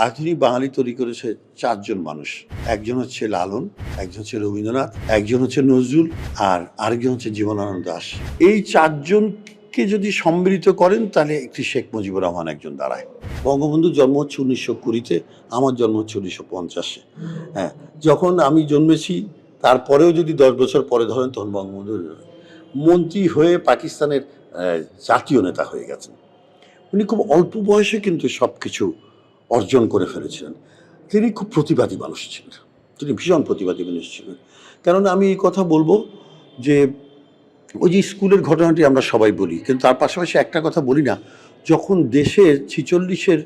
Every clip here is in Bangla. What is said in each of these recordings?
আধুনিক বাঙালি তৈরি করেছে চারজন মানুষ। একজন হচ্ছে লালন, একজন হচ্ছে রবীন্দ্রনাথ, একজন হচ্ছে নজরুল, আর আরেকজন হচ্ছে জীবনানন্দ দাশ। এই চারজনকে যদি সম্মিলিত করেন তাহলে একটি শেখ মুজিবুর রহমান একজন দাঁড়ায়। বঙ্গবন্ধুর জন্ম হচ্ছে 1920-তে, আমার জন্ম হচ্ছে 1950-এ। হ্যাঁ, যখন আমি জন্মেছি তারপরেও যদি 10 বছর পরে ধরেন তখন বঙ্গবন্ধু মন্ত্রী হয়ে পাকিস্তানের জাতীয় নেতা হয়ে গেছেন। উনি খুব অল্প বয়সে কিন্তু সব কিছু অর্জন করে ফেলেছিলেন। তিনি খুব প্রতিবাদী মানুষ ছিলেন, তিনি ভীষণ প্রতিবাদী মানুষ ছিলেন। কেননা আমি এই কথা বলবো যে ওই যে স্কুলের ঘটনাটি আমরা সবাই বলি, কিন্তু তার পাশাপাশি একটা কথা বলি না, যখন দেশের 46-এর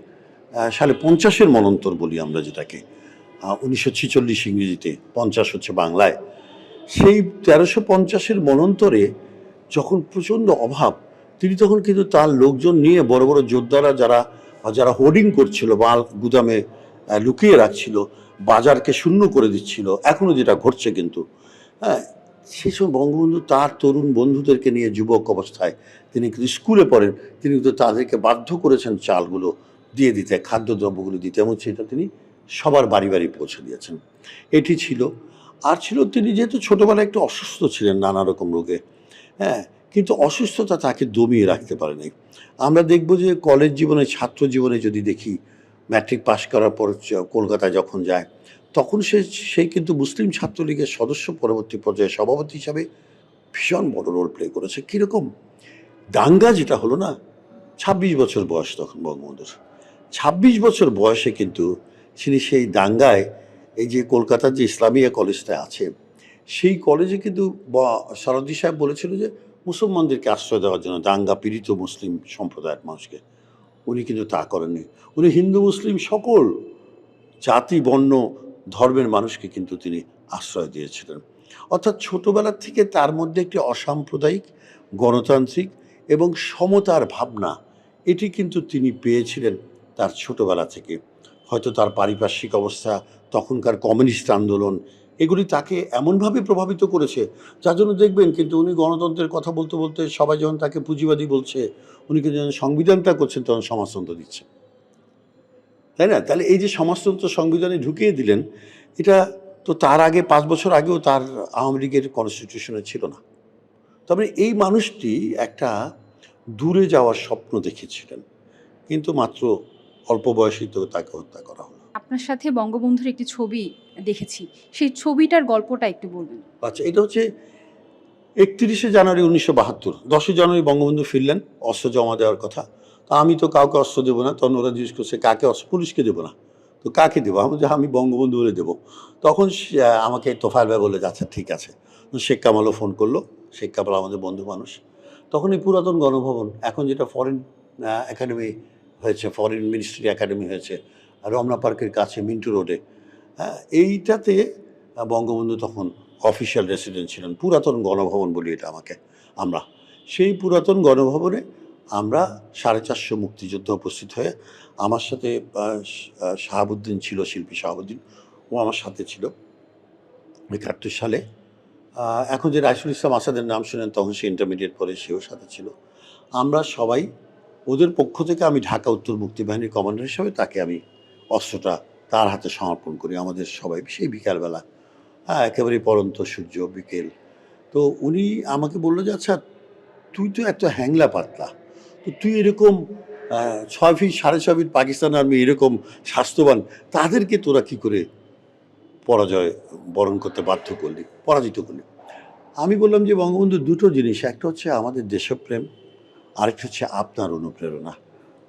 সালে 50-এর মনন্তর বলি আমরা যেটাকে, 1946 ইংরেজিতে, 50 হচ্ছে বাংলায়, সেই 1350-এর মনন্তরে যখন প্রচণ্ড অভাব, তিনি তখন কিন্তু তার লোকজন নিয়ে বড় বড় যোদ্ধারা যারা যারা হোর্ডিং করছিল, মাল গুদামে লুকিয়ে রাখছিল, বাজারকে শূন্য করে দিচ্ছিল, এখনও যেটা ঘটছে কিন্তু, হ্যাঁ, সেই সময় বঙ্গবন্ধু তার তরুণ বন্ধুদেরকে নিয়ে যুবক অবস্থায় তিনি কিন্তু স্কুলে পড়েন, তিনি কিন্তু তাদেরকে বাধ্য করেছেন চালগুলো দিয়ে দিতে, খাদ্যদ্রব্যগুলো দিতে, এবং সেটা তিনি সবার বাড়ি বাড়ি পৌঁছে দিয়েছেন। এটি ছিল। আর ছিল তিনি যেহেতু ছোটোবেলায় একটু অসুস্থ ছিলেন নানা রকম রোগে, হ্যাঁ, কিন্তু অসুস্থতা তাকে দমিয়ে রাখতে পারেনি। আমরা দেখব যে কলেজ জীবনে, ছাত্র জীবনে যদি দেখি, ম্যাট্রিক পাশ করার পর কলকাতায় যখন যায়, তখন সে কিন্তু মুসলিম ছাত্রলীগের সদস্য, পরবর্তী পর্যায়ে সভাপতি হিসাবে ভীষণ বড় রোল প্লে করেছে। কীরকম দাঙ্গা যেটা হলো না, 26 বছর বয়স তখন বঙ্গবন্ধুর, 26 বছর বয়সে কিন্তু তিনি সেই দাঙ্গায়, এই যে কলকাতার যে ইসলামিয়া কলেজটা আছে, সেই কলেজে কিন্তু সারদী সাহেব বলেছিল যে মুসলমানদেরকে আশ্রয় দেওয়ার জন্য, দাঙ্গা পীড়িত মুসলিম সম্প্রদায়ের মানুষকে। উনি কিন্তু তা করেননি। উনি হিন্দু মুসলিম সকল জাতি, বর্ণ, ধর্মের মানুষকে কিন্তু তিনি আশ্রয় দিয়েছিলেন। অর্থাৎ ছোটোবেলার থেকে তার মধ্যে একটি অসাম্প্রদায়িক, গণতান্ত্রিক এবং সমতার ভাবনা, এটি কিন্তু তিনি পেয়েছিলেন তার ছোটোবেলা থেকে। হয়তো তার পারিপার্শ্বিক অবস্থা, তখনকার কমিউনিস্ট আন্দোলন, এগুলি তাকে এমনভাবে প্রভাবিত করেছে, যার জন্য দেখবেন কিন্তু উনি গণতন্ত্রের কথা বলতে বলতে সবাই যখন তাকে পুঁজিবাদী বলছে, উনি কিন্তু যখন সংবিধানটা করছেন তখন সমাজতন্ত্র দিচ্ছে, তাই না? তাহলে এই যে সমাজতন্ত্র সংবিধানে ঢুকিয়ে দিলেন, এটা তো তার আগে 5 বছর আগেও তার আওয়ামী লীগের কনস্টিটিউশনে ছিল না। তবে এই মানুষটি একটা দূরে যাওয়ার স্বপ্ন দেখেছিলেন, কিন্তু মাত্র অল্প বয়সেই তো তাকে হত্যা করা হলো। আপনার সাথে বঙ্গবন্ধুর একটি ছবি দেখেছি। সেই ছবিটার গল্পটা একটু বলবেন? আচ্ছা, এটা হচ্ছে 31শে জানুয়ারি 1972। 10ই জানুয়ারি বঙ্গবন্ধু ফিরলেন, অস্ত্র জমা দেওয়ার কথা। তো আমি তো কাউকে অস্ত্র দেবো না, তখন ওরা জিজ্ঞেস করছে কাকে অস্ত্র, পুলিশকে দেবো না, তো কাকে দেবো? আমি বঙ্গবন্ধু বলে দেবো। তখন আমাকে তোফায়েল ভাই বলে যে আচ্ছা ঠিক আছে। শেখ কামালও ফোন করলো, শেখ কামাল আমাদের বন্ধু মানুষ। তখন এই পুরাতন গণভবন, এখন যেটা ফরেন একাডেমি হয়েছে, ফরেন মিনিস্ট্রি একাডেমি হয়েছে, রমনা পার্কের কাছে মিন্টু রোডে, হ্যাঁ, এইটাতে বঙ্গবন্ধু তখন অফিসিয়াল রেসিডেন্ট ছিলেন। পুরাতন গণভবন বলি এটা আমরা। সেই পুরাতন গণভবনে আমরা 450 মুক্তিযোদ্ধা উপস্থিত হয়ে, আমার সাথে শাহাবুদ্দিন ছিল, শিল্পী শাহাবুদ্দিন, ও আমার সাথে ছিল 71 সালে। এখন যে রাইসুল ইসলাম আসাদের নাম শুনেন, তখন সে ইন্টারমিডিয়েট পরে, সেও সাথে ছিল। আমরা সবাই, ওদের পক্ষ থেকে আমি ঢাকা উত্তর মুক্তিবাহিনীর কমান্ডার হিসাবে তাকে আমি অস্ত্রটা তার হাতে সমর্পণ করি, আমাদের সবাই, সেই বিকালবেলা, হ্যাঁ, একেবারেই পড়ন্ত সূর্য, বিকেল। তো উনি আমাকে বললো যে আচ্ছা, তুই তো এত হ্যাংলা পাতলা, তো তুই এরকম 6 ফিট 6.5 ফিট পাকিস্তান আর্মি এরকম স্বাস্থ্যবান, তাদেরকে তোরা কী করে পরাজয় বরণ করতে পরাজিত করলি? আমি বললাম যে বঙ্গবন্ধু, দুটো জিনিস, একটা হচ্ছে আমাদের দেশপ্রেম, আরেকটা হচ্ছে আপনার অনুপ্রেরণা।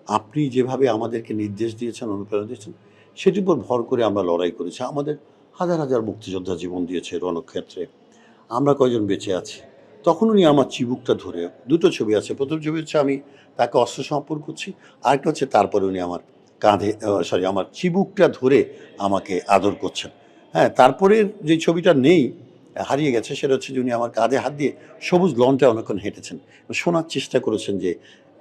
আপনি যেভাবে আমাদেরকে নির্দেশ দিয়েছেন, অনুপ্রেরণা দিয়েছেন, সেটির উপর ভর করে আমরা লড়াই করেছি। আমাদের হাজার হাজার মুক্তিযোদ্ধা জীবন দিয়েছে রণক্ষেত্রে, আমরা কয়জন বেঁচে আছি। তখন উনি আমার চিবুকটা ধরে, দুটো ছবি আছে, প্রথম ছবি হচ্ছে আমি তাকে অস্ত্র সমর্পণ করছি, আরেকটা হচ্ছে তারপরে উনি আমার কাঁধে, আমার চিবুকটা ধরে আমাকে আদর করছেন। হ্যাঁ, তারপরের যে ছবিটা নেই, হারিয়ে গেছে, সেটা হচ্ছে যে উনি আমার কাঁধে হাত দিয়ে সবুজ লনটা অনেকক্ষণ হেঁটেছেন, শোনার চেষ্টা করেছেন যে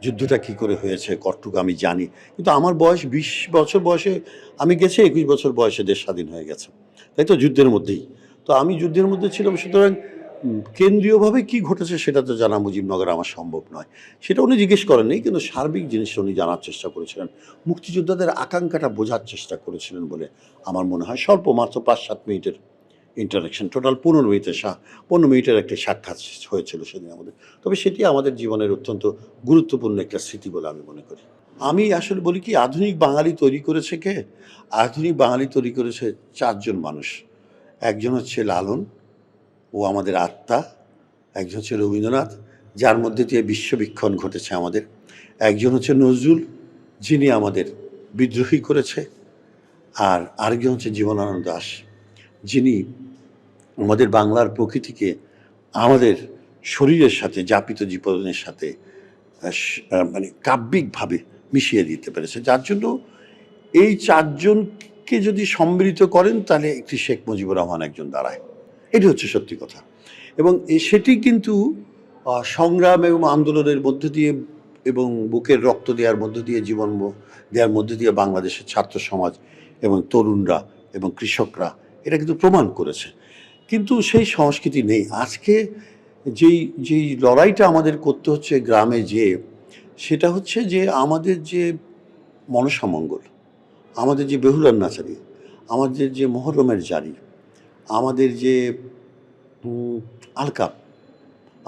যুদ্ধটা কী করে হয়েছে, কতটুকু আমি জানি। কিন্তু আমার বয়স 20 বছর বয়সে আমি গেছি, 21 বছর বয়সে দেশ স্বাধীন হয়ে গেছে, তাই তো, যুদ্ধের মধ্যেই। তো আমি যুদ্ধের মধ্যে ছিলাম, সুতরাং কেন্দ্রীয়ভাবে কি ঘটেছে সেটা তো জানা মুজিবনগরে আমার সম্ভব নয়, সেটা উনি জিজ্ঞেস করেননি, কিন্তু সার্বিক জিনিসটা উনি জানার চেষ্টা করেছিলেন, মুক্তিযোদ্ধাদের আকাঙ্ক্ষাটা বোঝার চেষ্টা করেছিলেন বলে আমার মনে হয়। স্বল্প মাত্র 5-7 মিনিটের ইন্টারাকশন, টোটাল 15 মিনিটের একটি সাক্ষাৎ হয়েছিল সেদিন আমাদের। তবে সেটি আমাদের জীবনের অত্যন্ত গুরুত্বপূর্ণ একটা স্মৃতি বলে আমি মনে করি। আমি আসলে বলি কি, আধুনিক বাঙালি তৈরি করেছে কে? আধুনিক বাঙালি তৈরি করেছে 4জন মানুষ। একজন হচ্ছে লালন, ও আমাদের আত্মা। একজন হচ্ছে রবীন্দ্রনাথ, যার মধ্যে দিয়ে বিশ্ববিক্ষণ ঘটেছে আমাদের। একজন হচ্ছে নজরুল, যিনি আমাদের বিদ্রোহী করেছে। আর আরেকজন হচ্ছে জীবনানন্দ দাশ, যিনি আমাদের বাংলার প্রকৃতিকে আমাদের শরীরের সাথে, যাপিত জীবনের সাথে মানে কাব্যিকভাবে মিশিয়ে দিতে পেরেছে। যার জন্য এই 4জনকে যদি সম্মিলিত করেন তাহলে একটি শেখ মুজিবুর রহমান একজন দাঁড়ায়। এটি হচ্ছে সত্যি কথা। এবং সেটি কিন্তু সংগ্রাম এবং আন্দোলনের মধ্য দিয়ে এবং বুকের রক্ত দেওয়ার মধ্য দিয়ে, জীবন দেওয়ার মধ্য দিয়ে বাংলাদেশের ছাত্র সমাজ এবং তরুণরা এবং কৃষকরা এটা কিন্তু প্রমাণ করেছে। কিন্তু সেই সংস্কৃতি নেই আজকে। যেই লড়াইটা আমাদের করতে হচ্ছে গ্রামে, সেটা হচ্ছে যে আমাদের যে মনসামঙ্গল, আমাদের যে বেহুলার নাচারি, আমাদের যে মহরমের জারি, আমাদের যে আলকাপ,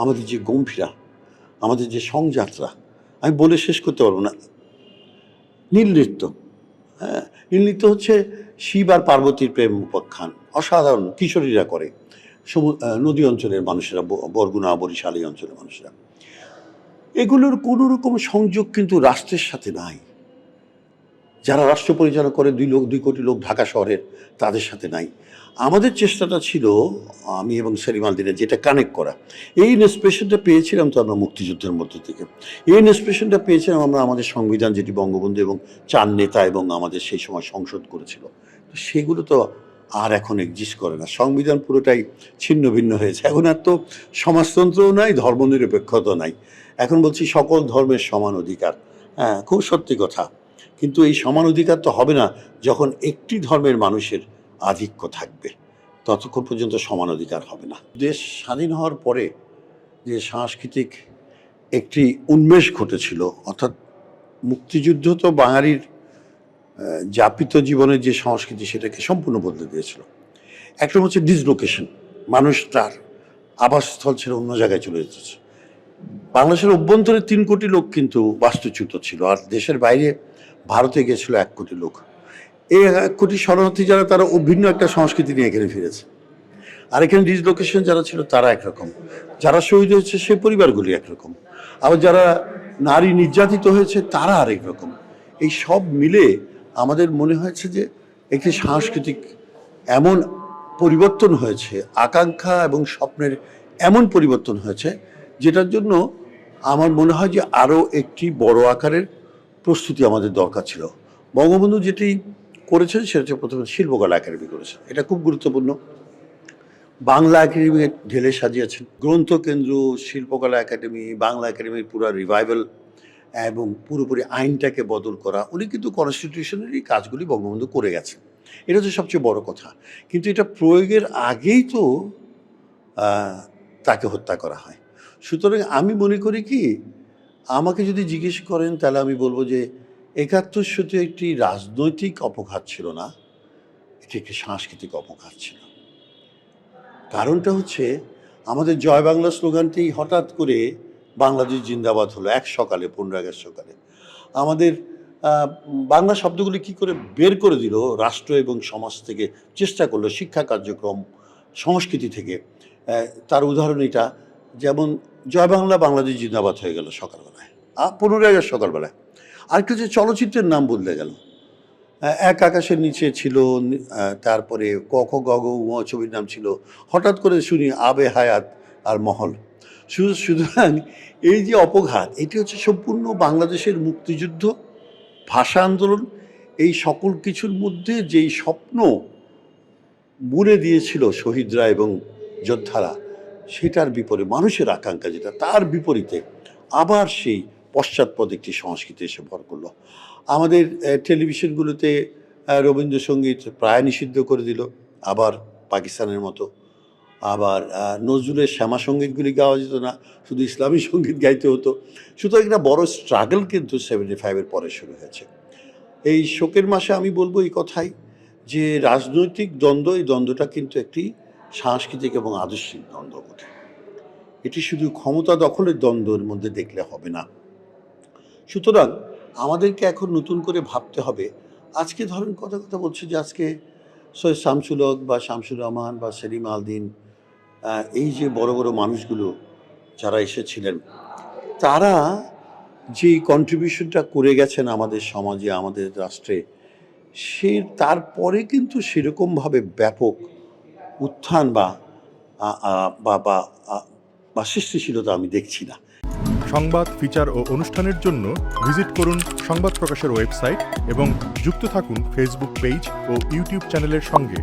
আমাদের যে গম্ভীরা, আমাদের যে সংযাত্রা, আমি বলে শেষ করতে পারবো না। নীলনৃত্য, হ্যাঁ, নীলনৃত্য হচ্ছে শিব আর পার্বতীর প্রেম উপাখ্যান, অসাধারণ কিশোরীরা করে, নদী অঞ্চলের মানুষেরা, বরগুনা বরিশাল এই অঞ্চলের মানুষেরা। এগুলোর কোনো রকম সংযোগ কিন্তু রাষ্ট্রের সাথে নাই। যারা রাষ্ট্র পরিচালনা করে 2 কোটি লোক ঢাকা শহরের, তাদের সাথে নাই। আমাদের চেষ্টাটা ছিল, আমি এবং সেলিম আল দিনের, যেটা কানেক্ট করা। এই ইন্সপিরেশনটা পেয়েছিলাম তো আমরা মুক্তিযুদ্ধের মধ্য থেকে। এই ইন্সপিরেশনটা পেয়েছিলাম আমরা আমাদের সংবিধান, যেটি বঙ্গবন্ধু এবং 4 নেতা এবং আমাদের সেই সময় সংসদ করেছিল। তো সেগুলো তো আর এখন এক্সিস্ট করে না। সংবিধান পুরোটাই ছিন্ন ভিন্ন হয়েছে। এখন আর তো সমাজতন্ত্রও নাই, ধর্মনিরপেক্ষতাও নাই। এখন বলছি সকল ধর্মের সমান অধিকার। হ্যাঁ, খুব সত্যি কথা। কিন্তু এই সমান অধিকার তো হবে না যখন একটি ধর্মের মানুষের আধিক্য থাকবে, ততক্ষণ পর্যন্ত সমান অধিকার হবে না। দেশ স্বাধীন হওয়ার পরে যে সাংস্কৃতিক একটি উন্মেষ ঘটেছিল, অর্থাৎ মুক্তিযুদ্ধ তো বাঙালির যাপিত জীবনের যে সংস্কৃতি সেটাকে সম্পূর্ণ বদলে দিয়েছিল। একটা হচ্ছে ডিসলোকেশন, মানুষ তার আবাসস্থল ছেড়ে অন্য জায়গায় চলে যেতেছে। বাংলাদেশের অভ্যন্তরে 3 কোটি লোক কিন্তু বাস্তুচ্যুত ছিল, আর দেশের বাইরে ভারতে গিয়েছিল 1 কোটি লোক। এই 1 কোটি শরণার্থী যারা, তারা ভিন্ন একটা সংস্কৃতি নিয়ে এখানে ফিরেছে। আর এখানে ডিসলোকেশন যারা ছিল তারা একরকম, যারা শহীদ হয়েছে সেই পরিবারগুলি একরকম, আবার যারা নারী নির্যাতিত হয়েছে তারা আরেক রকম। এই সব মিলে আমাদের মনে হয়েছে যে একটি সাংস্কৃতিক এমন পরিবর্তন হয়েছে, আকাঙ্ক্ষা এবং স্বপ্নের এমন পরিবর্তন হয়েছে, যেটার জন্য আমার মনে হয় যে আরও একটি বড় আকারের প্রস্তুতি আমাদের দরকার ছিল। বঙ্গবন্ধু যেটি করেছেন সেটা হচ্ছে প্রথমে শিল্পকলা একাডেমি করেছেন, এটা খুব গুরুত্বপূর্ণ। বাংলা একাডেমি ঢেলে সাজিয়েছেন, গ্রন্থকেন্দ্র, শিল্পকলা একাডেমি, বাংলা একাডেমির পুরো রিভাইভাল এবং পুরোপুরি আইনটাকে বদল করা। উনি কিন্তু কনস্টিটিউশনারি কাজগুলি বঙ্গবন্ধু করে গেছেন, এটা হচ্ছে সবচেয়ে বড় কথা। কিন্তু এটা প্রয়োগের আগেই তো তাকে হত্যা করা হয়। সুতরাং আমি মনে করি কি, আমাকে যদি জিজ্ঞেস করেন তাহলে আমি বলবো যে 71 শুধু একটি রাজনৈতিক অপঘাত ছিল না, এটি একটি সাংস্কৃতিক অপঘাত ছিল। কারণটা হচ্ছে আমাদের জয় বাংলা স্লোগানটি হঠাৎ করে বাংলাদেশ জিন্দাবাদ হলো এক সকালে, 15 আগস্ট সকালে। আমাদের বাংলা শব্দগুলি কি করে বের করে দিল রাষ্ট্র এবং সমাজ থেকে, চেষ্টা করলো শিক্ষা কার্যক্রম, সংস্কৃতি থেকে। তার উদাহরণ এটা, যেমন জয় বাংলা বাংলাদেশ জিন্দাবাদ হয়ে গেল সকালবেলায়, 15 আগস্ট সকালবেলায়। আরেকটা যে চলচ্চিত্রের নাম বদলে গেল, এক আকাশের নিচে ছিল, তারপরে ক খ গ ঘ ঙ ছবির নাম ছিল, হঠাৎ করে শুনি আবে হায়াত আর মহল। সুতরাং এই যে অপঘাত, এটি হচ্ছে সম্পূর্ণ বাংলাদেশের মুক্তিযুদ্ধ, ভাষা আন্দোলন, এই সকল কিছুর মধ্যে যেই স্বপ্ন বুনে দিয়েছিল শহীদরা এবং যোদ্ধারা, সেটার বিপরীতে মানুষের আকাঙ্ক্ষা যেটা, তার বিপরীতে আবার সেই পশ্চাৎপদ একটি সংস্কৃতি এসে ভর করলো। আমাদের টেলিভিশনগুলোতে রবীন্দ্রসঙ্গীত প্রায় নিষিদ্ধ করে দিল, আবার পাকিস্তানের মতো। আবার নজরুলের শ্যামা সঙ্গীতগুলি গাওয়া যেত না, শুধু ইসলামী সঙ্গীত গাইতে হতো। সুতরাং একটা বড় স্ট্রাগল কিন্তু 75-এর পরে শুরু হয়েছে। এই শোকের মাসে আমি বলবো এই কথাই যে রাজনৈতিক দ্বন্দ্ব, এই দ্বন্দ্বটা কিন্তু একটি সাংস্কৃতিক এবং আদর্শিক দ্বন্দ্ব বটে। এটি শুধু ক্ষমতা দখলের দ্বন্দ্বের মধ্যে দেখলে হবে না। সুতরাং আমাদেরকে এখন নতুন করে ভাবতে হবে। আজকে ধরেন কথা বলছি যে আজকে সৈয়দ শামসুল হক বা শামসুর রহমান বা সেলিম আল-দীন, এই যে বড় বড় মানুষগুলো যারা এসেছিলেন, তারা যে কন্ট্রিবিউশনটা করে গেছেন আমাদের সমাজে, আমাদের রাষ্ট্রে, তারপরে কিন্তু সেরকমভাবে ব্যাপক উত্থান বা বা বা বা সৃষ্টিশীলতা আমি দেখছি না। সংবাদ, ফিচার ও অনুষ্ঠানের জন্য ভিজিট করুন সংবাদ প্রকাশের ওয়েবসাইট এবং যুক্ত থাকুন ফেসবুক পেজ ও ইউটিউব চ্যানেলের সঙ্গে।